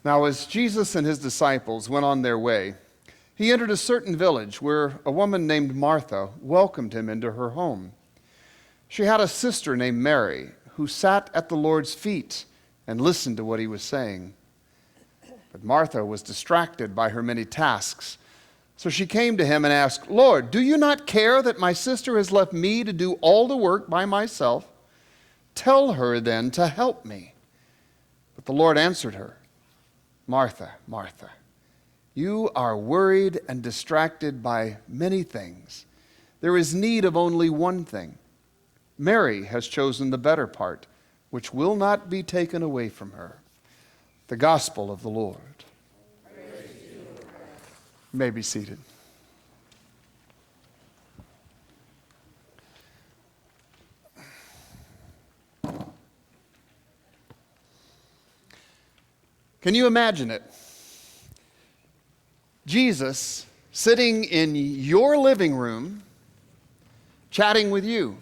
Now, as Jesus and his disciples went on their way, he entered a certain village where a woman named Martha welcomed him into her home. She had a sister named Mary who sat at the Lord's feet and listened to what he was saying. But Martha was distracted by her many tasks. So she came to him and asked, "Lord, do you not care that my sister has left me to do all the work by myself? Tell her then to help me." But the Lord answered her, "Martha, Martha, you are worried and distracted by many things. There is need of only one thing. Mary has chosen the better part, which will not be taken away from her." The gospel of the Lord. You may be seated. Can you imagine it? Jesus sitting in your living room, chatting with you,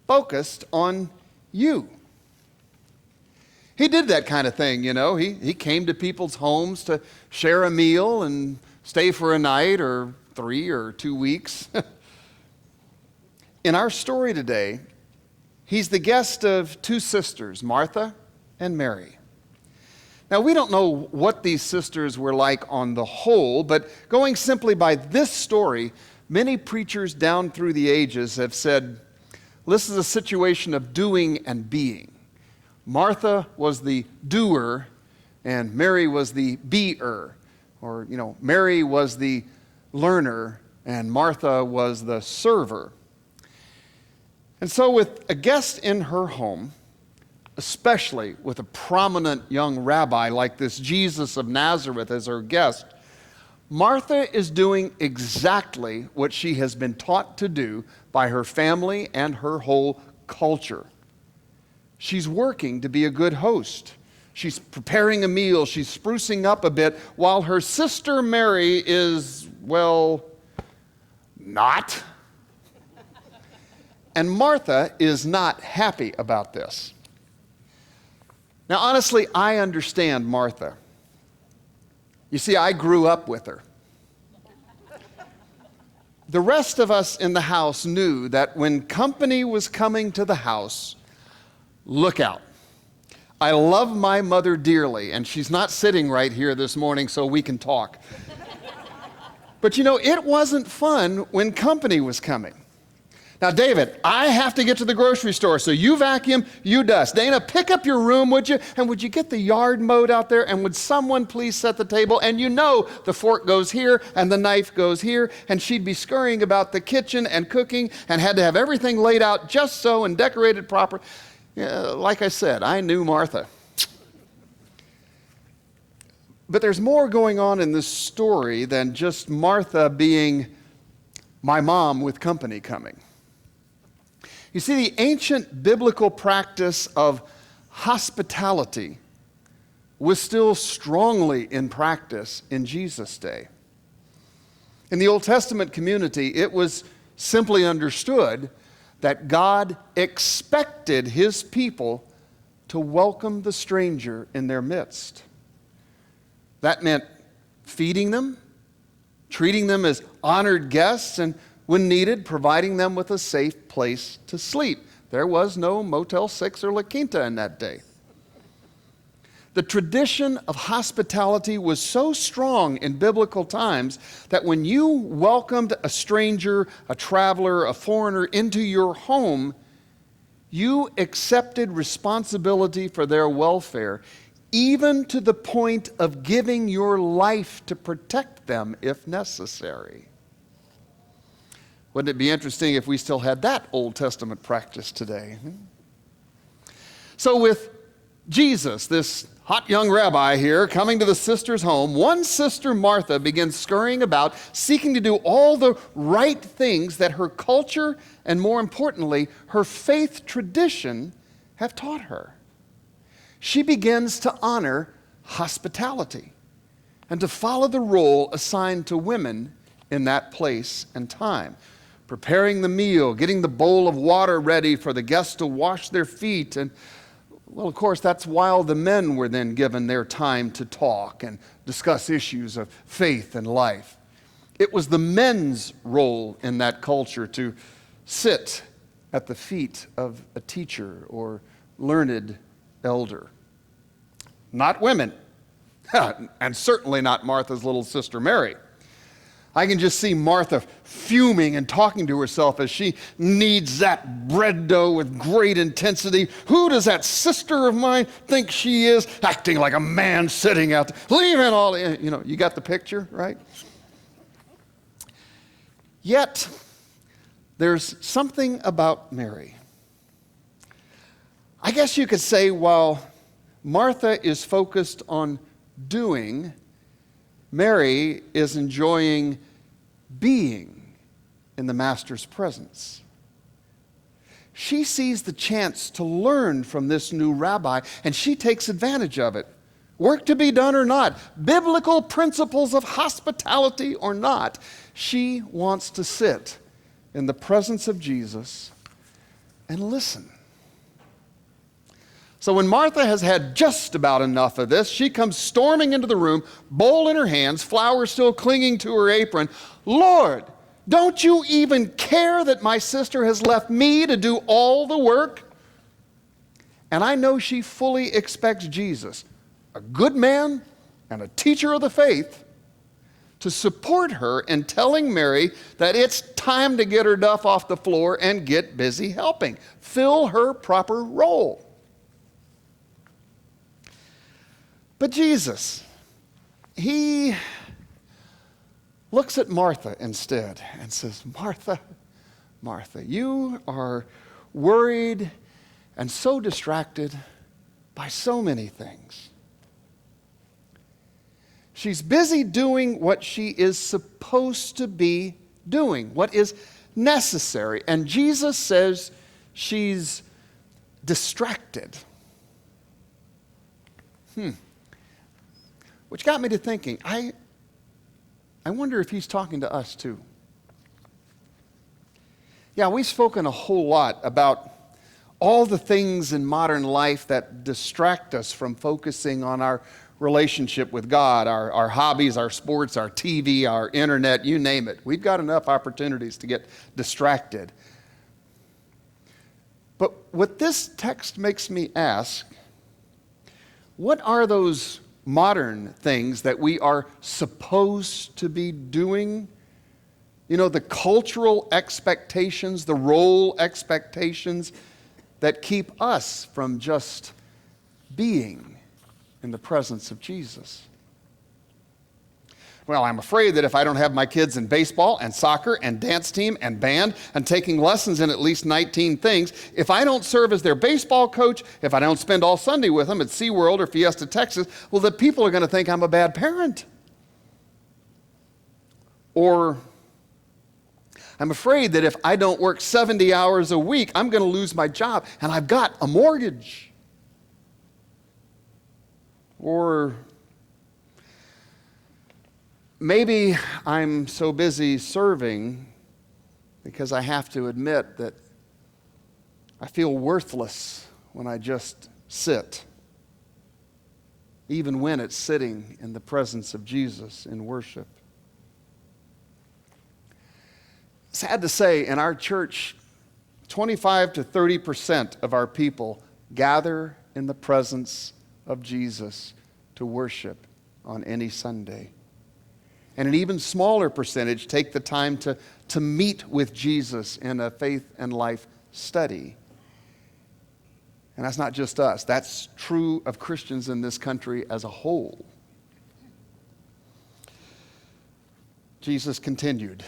focused on you. He did that kind of thing, you know. He came to people's homes to share a meal and stay for a night or 3 or 2 weeks. In our story today, he's the guest of 2 sisters, Martha and Mary. Now, we don't know what these sisters were like on the whole, but going simply by this story, many preachers down through the ages have said, this is a situation of doing and being. Martha was the doer, and Mary was the beer. Or, Mary was the learner, and Martha was the server. And so with a guest in her home, especially with a prominent young rabbi like this Jesus of Nazareth as her guest, Martha is doing exactly what she has been taught to do by her family and her whole culture. She's working to be a good host. She's preparing a meal. She's sprucing up a bit while her sister Mary is, not. And Martha is not happy about this. Now, honestly, I understand Martha. You see, I grew up with her. The rest of us in the house knew that when company was coming to the house, look out. I love my mother dearly, and she's not sitting right here this morning so we can talk. But it wasn't fun when company was coming. Now, David, I have to get to the grocery store, so you vacuum, you dust. Dana, pick up your room, would you? And would you get the yard mowed out there? And would someone please set the table? And the fork goes here and the knife goes here. And she'd be scurrying about the kitchen and cooking and had to have everything laid out just so and decorated proper. Like I said, I knew Martha. But there's more going on in this story than just Martha being my mom with company coming. You see, the ancient biblical practice of hospitality was still strongly in practice in Jesus' day. In the Old Testament community, it was simply understood that God expected his people to welcome the stranger in their midst. That meant feeding them, treating them as honored guests, and when needed, providing them with a safe place to sleep. There was no Motel 6 or La Quinta in that day. The tradition of hospitality was so strong in biblical times that when you welcomed a stranger, a traveler, a foreigner into your home, you accepted responsibility for their welfare, even to the point of giving your life to protect them if necessary. Wouldn't it be interesting if we still had that Old Testament practice today? So with Jesus, this hot young rabbi here, coming to the sister's home, one sister, Martha, begins scurrying about, seeking to do all the right things that her culture and, more importantly, her faith tradition have taught her. She begins to honor hospitality and to follow the role assigned to women in that place and time. Preparing the meal, getting the bowl of water ready for the guests to wash their feet, and Well, of course, that's while the men were then given their time to talk and discuss issues of faith and life. It was the men's role in that culture to sit at the feet of a teacher or learned elder. Not women, and certainly not Martha's little sister Mary. I can just see Martha fuming and talking to herself as she kneads that bread dough with great intensity. Who does that sister of mine think she is? Acting like a man sitting out there, leaving all, you got the picture, right? Yet, there's something about Mary. I guess you could say while Martha is focused on doing, Mary is enjoying being in the Master's presence. She sees the chance to learn from this new rabbi, and she takes advantage of it. Work to be done or not, biblical principles of hospitality or not, she wants to sit in the presence of Jesus and listen. So when Martha has had just about enough of this, she comes storming into the room, bowl in her hands, flowers still clinging to her apron. Lord, don't you even care that my sister has left me to do all the work? And I know she fully expects Jesus, a good man and a teacher of the faith, to support her in telling Mary that it's time to get her duff off the floor and get busy helping, fill her proper role. But Jesus, he looks at Martha instead and says, Martha, Martha, you are worried and so distracted by so many things. She's busy doing what she is supposed to be doing, what is necessary. And Jesus says she's distracted. Which got me to thinking, I wonder if he's talking to us too. Yeah, we've spoken a whole lot about all the things in modern life that distract us from focusing on our relationship with God, our hobbies, our sports, our TV, our internet, you name it. We've got enough opportunities to get distracted. But what this text makes me ask, what are those modern things that we are supposed to be doing? You know, the cultural expectations, the role expectations that keep us from just being in the presence of Jesus. Well, I'm afraid that if I don't have my kids in baseball and soccer and dance team and band and taking lessons in at least 19 things, if I don't serve as their baseball coach, if I don't spend all Sunday with them at SeaWorld or Fiesta, Texas, well, the people are going to think I'm a bad parent. Or I'm afraid that if I don't work 70 hours a week, I'm going to lose my job and I've got a mortgage. Or maybe I'm so busy serving because I have to admit that I feel worthless when I just sit, even when it's sitting in the presence of Jesus in worship. Sad to say, in our church, 25 to 30% of our people gather in the presence of Jesus to worship on any Sunday. And an even smaller percentage take the time to meet with Jesus in a faith and life study. And that's not just us. That's true of Christians in this country as a whole. Jesus continued,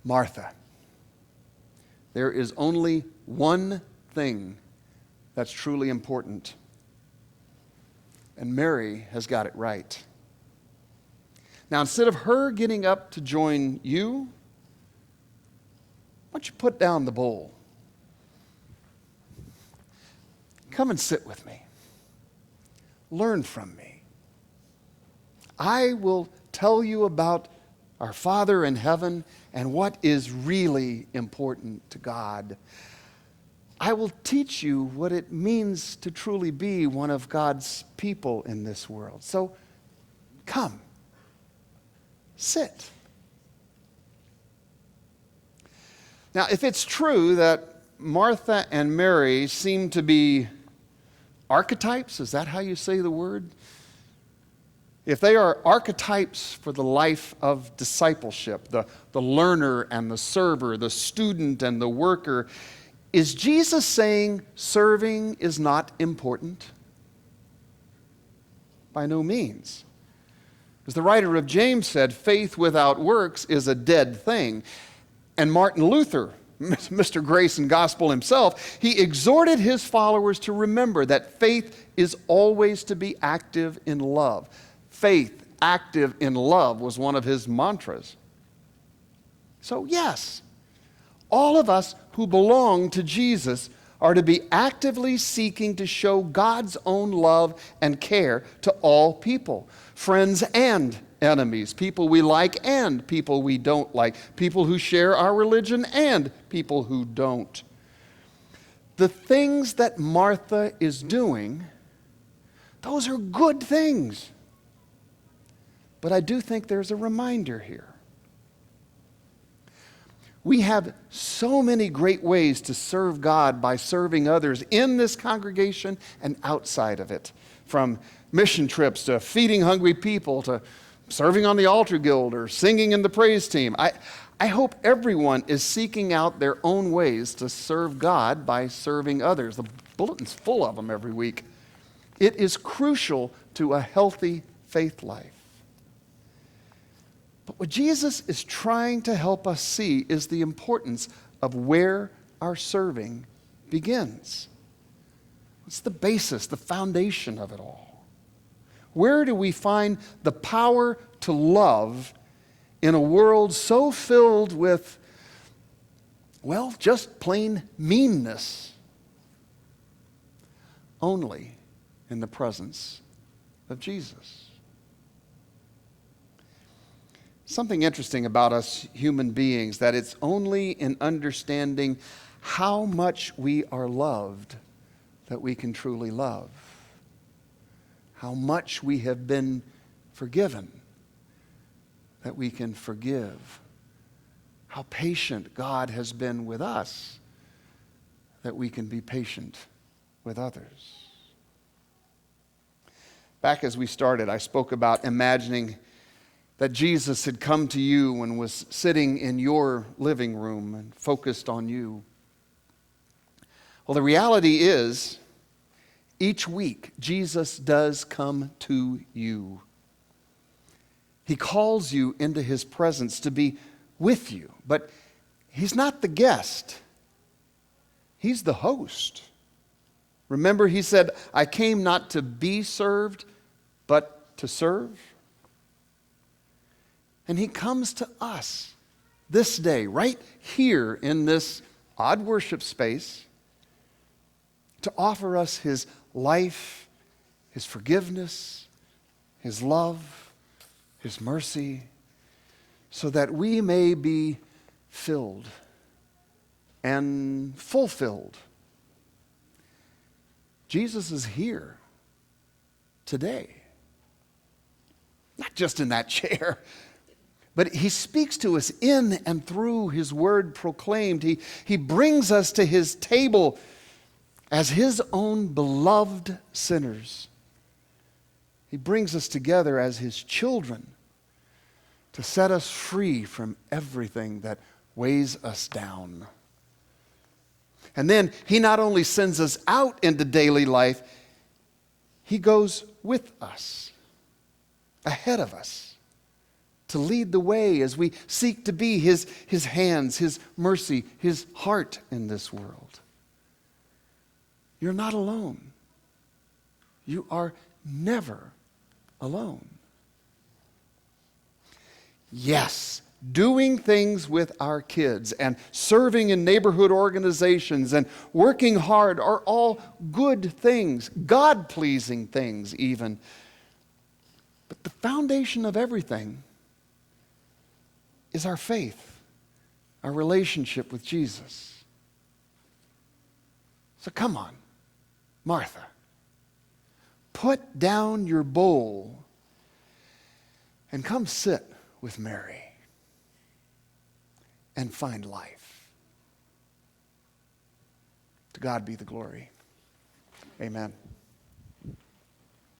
Martha, there is only one thing that's truly important. And Mary has got it right. Now, instead of her getting up to join you, why don't you put down the bowl? Come and sit with me. Learn from me. I will tell you about our Father in heaven and what is really important to God. I will teach you what it means to truly be one of God's people in this world. So come, sit. Now, if it's true that Martha and Mary seem to be archetypes, is that how you say the word? If they are archetypes for the life of discipleship, the learner and the server, the student and the worker, is Jesus saying serving is not important? By no means. As the writer of James said, faith without works is a dead thing. And Martin Luther, Mr. Grace and Gospel himself, he exhorted his followers to remember that faith is always to be active in love. Faith active in love was one of his mantras. So yes, all of us who belong to Jesus are to be actively seeking to show God's own love and care to all people, friends and enemies, people we like and people we don't like, people who share our religion and people who don't. The things that Martha is doing, those are good things. But I do think there's a reminder here. We have so many great ways to serve God by serving others in this congregation and outside of it, from mission trips to feeding hungry people to serving on the altar guild or singing in the praise team. I hope everyone is seeking out their own ways to serve God by serving others. The bulletin's full of them every week. It is crucial to a healthy faith life. But what Jesus is trying to help us see is the importance of where our serving begins. It's the basis, the foundation of it all. Where do we find the power to love in a world so filled with, well, just plain meanness? Only in the presence of Jesus. Something interesting about us human beings, that it's only in understanding how much we are loved that we can truly love. How much we have been forgiven that we can forgive. How patient God has been with us that we can be patient with others. Back as we started, I spoke about imagining that Jesus had come to you and was sitting in your living room and focused on you. Well, the reality is, each week, Jesus does come to you. He calls you into his presence to be with you, but he's not the guest. He's the host. Remember, he said, I came not to be served, but to serve. And he comes to us this day, right here in this odd worship space, to offer us his life, his forgiveness, his love, his mercy, so that we may be filled and fulfilled. Jesus is here today. Not just in that chair, but he speaks to us in and through his word proclaimed. He brings us to his table as his own beloved sinners. He brings us together as his children to set us free from everything that weighs us down. And then he not only sends us out into daily life, he goes with us, ahead of us, to lead the way as we seek to be his hands, his mercy, his heart in this world. You're not alone. You are never alone. Yes, doing things with our kids and serving in neighborhood organizations and working hard are all good things, God-pleasing things even. But the foundation of everything is our faith, our relationship with Jesus. So come on, Martha, put down your bowl and come sit with Mary and find life. To God be the glory. Amen.